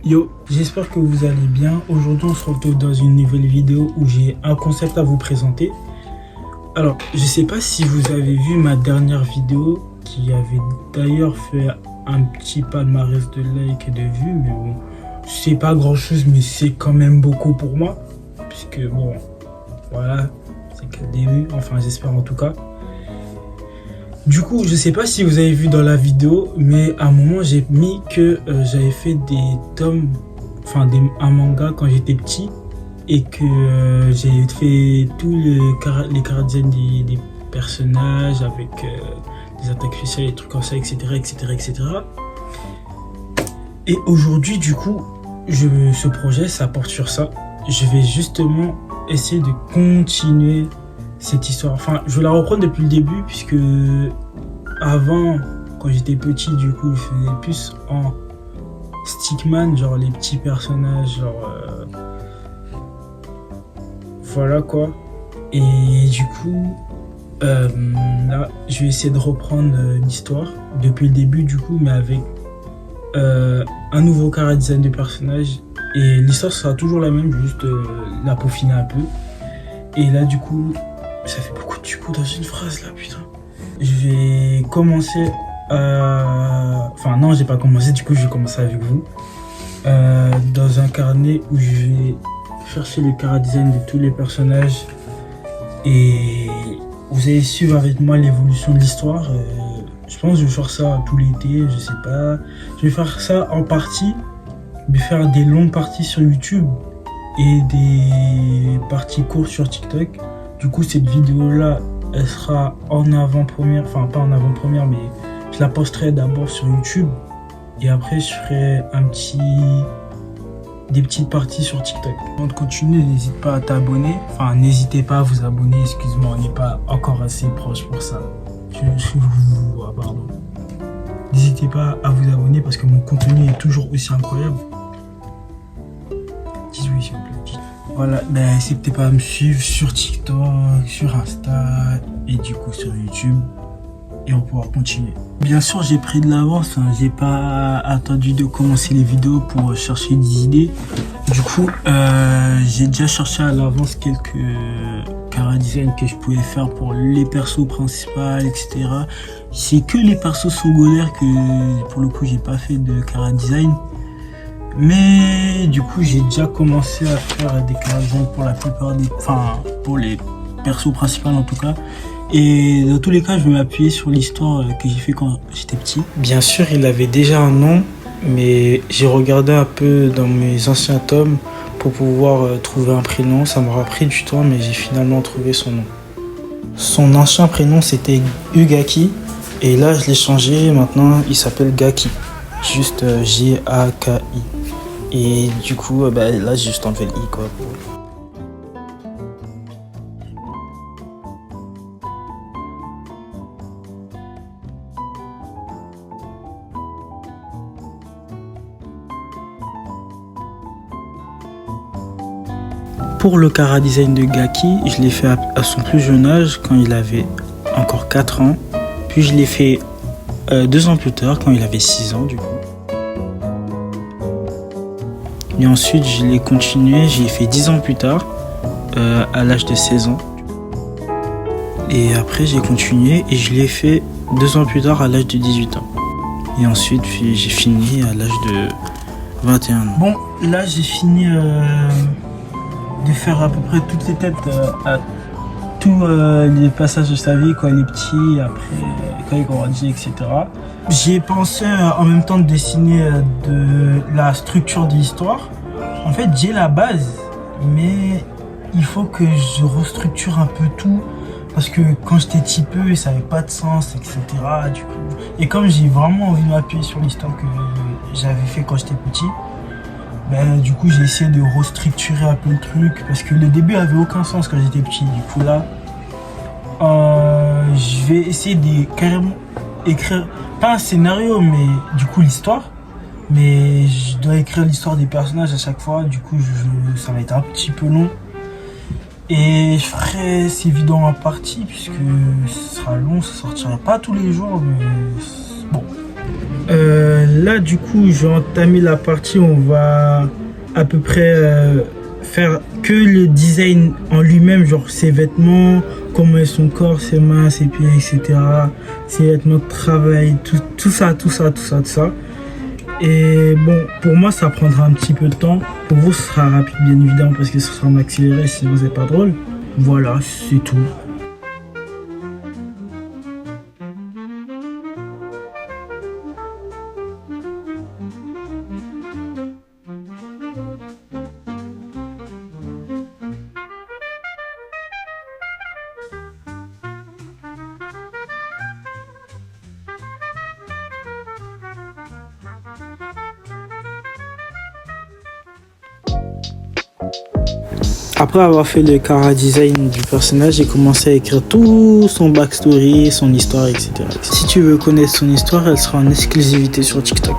Yo, j'espère que vous allez bien. Aujourd'hui, on se retrouve dans une nouvelle vidéo où j'ai un concept à vous présenter. Alors, je sais pas si vous avez vu ma dernière vidéo qui avait d'ailleurs fait un petit palmarès de likes et de vues, mais bon, c'est pas grand chose, mais c'est quand même beaucoup pour moi. Puisque bon, voilà, c'est que le début, enfin j'espère en tout cas. Du coup, je sais pas si vous avez vu dans la vidéo, mais à un moment j'ai mis que j'avais fait des tomes, enfin un manga quand j'étais petit, et que j'ai fait tous les chara-design des personnages avec des attaques spéciales, des trucs comme ça, etc., etc., etc. Et aujourd'hui, du coup, ce projet, ça porte sur ça. Je vais justement essayer de continuer cette histoire. Enfin, je vais la reprendre depuis le début, puisque avant, quand j'étais petit, du coup, je faisais plus en stickman, genre les petits personnages, genre voilà quoi. Et du coup, là, je vais essayer de reprendre l'histoire depuis le début, du coup, mais avec un nouveau chara-design de personnage. Et l'histoire sera toujours la même, juste la peaufiner un peu. Et là, du coup, ça fait beaucoup de du coup dans une phrase là, putain. Je vais commencer à... Enfin non, j'ai pas commencé, du coup je vais commencer avec vous. Dans un carnet où je vais chercher le chara-design de tous les personnages. Et vous allez suivre avec moi l'évolution de l'histoire. Je pense que je vais faire ça tout l'été, je sais pas. Je vais faire ça en partie. Je vais faire des longues parties sur YouTube et des parties courtes sur TikTok. Du coup, cette vidéo-là, elle sera en avant-première, enfin pas en avant-première, mais je la posterai d'abord sur YouTube et après je ferai des petites parties sur TikTok. Avant de continuer, n'hésite pas à t'abonner, enfin n'hésitez pas à vous abonner, excuse-moi, on n'est pas encore assez proche pour ça. Pardon. N'hésitez pas à vous abonner parce que mon contenu est toujours aussi incroyable. Dis oui s'il vous plaît. Voilà, n'hésitez pas à me suivre sur TikTok, sur Insta et du coup sur YouTube. Et on pourra continuer. Bien sûr, j'ai pris de l'avance, hein. J'ai pas attendu de commencer les vidéos pour chercher des idées. Du coup, j'ai déjà cherché à l'avance quelques chara-design que je pouvais faire pour les persos principaux, etc. C'est que les persos secondaires que pour le coup j'ai pas fait de chara-design. Mais du coup j'ai déjà commencé à faire des chara-design pour la plupart des... Enfin pour les persos principaux en tout cas. Et dans tous les cas je vais m'appuyer sur l'histoire que j'ai fait quand j'étais petit. Bien sûr il avait déjà un nom, mais j'ai regardé un peu dans mes anciens tomes pour pouvoir trouver un prénom. Ça m'aura pris du temps mais j'ai finalement trouvé son nom. Son ancien prénom c'était Ugaki. Et là je l'ai changé, maintenant il s'appelle Gaki. Juste G-A-K-I. Et du coup, là j'ai juste enlevé le i quoi. Pour le chara-design de Gaki, je l'ai fait à son plus jeune âge quand il avait encore 4 ans. Puis je l'ai fait 2 ans plus tard quand il avait 6 ans du coup. Et ensuite, je l'ai continué, j'ai fait 10 ans plus tard, à l'âge de 16 ans. Et après, j'ai continué et je l'ai fait 2 ans plus tard à l'âge de 18 ans. Et ensuite, j'ai fini à l'âge de 21 ans. Bon, là, j'ai fini de faire à peu près toutes les têtes à tous les passages de sa vie quand il est petit, après quand il grandit, etc. J'ai pensé en même temps de dessiner de la structure de l'histoire. En fait, j'ai la base, mais il faut que je restructure un peu tout parce que quand j'étais petit peu, ça n'avait pas de sens, etc. Du coup, et comme j'ai vraiment envie de m'appuyer sur l'histoire que j'avais fait quand j'étais petit, du coup j'ai essayé de restructurer un peu le truc parce que le début avait aucun sens quand j'étais petit. Du coup là, je vais essayer de carrément écrire, pas un scénario, mais du coup l'histoire. Mais je dois écrire l'histoire des personnages à chaque fois, du coup ça va être un petit peu long. Et je ferai ces vidéos en partie puisque ce sera long, ça sortira pas tous les jours, mais bon, Là, du coup, j'ai entamé la partie où on va à peu près faire que le design en lui-même, genre ses vêtements, comment est son corps, ses mains, ses pieds, etc. Ses vêtements de travail, tout ça. Et bon, pour moi, ça prendra un petit peu de temps. Pour vous, ce sera rapide, bien évidemment, parce que ce sera en accéléré, sinon c'est pas drôle. Voilà, c'est tout. Après avoir fait le chara design du personnage, j'ai commencé à écrire tout son backstory, son histoire, etc. Si tu veux connaître son histoire, elle sera en exclusivité sur TikTok.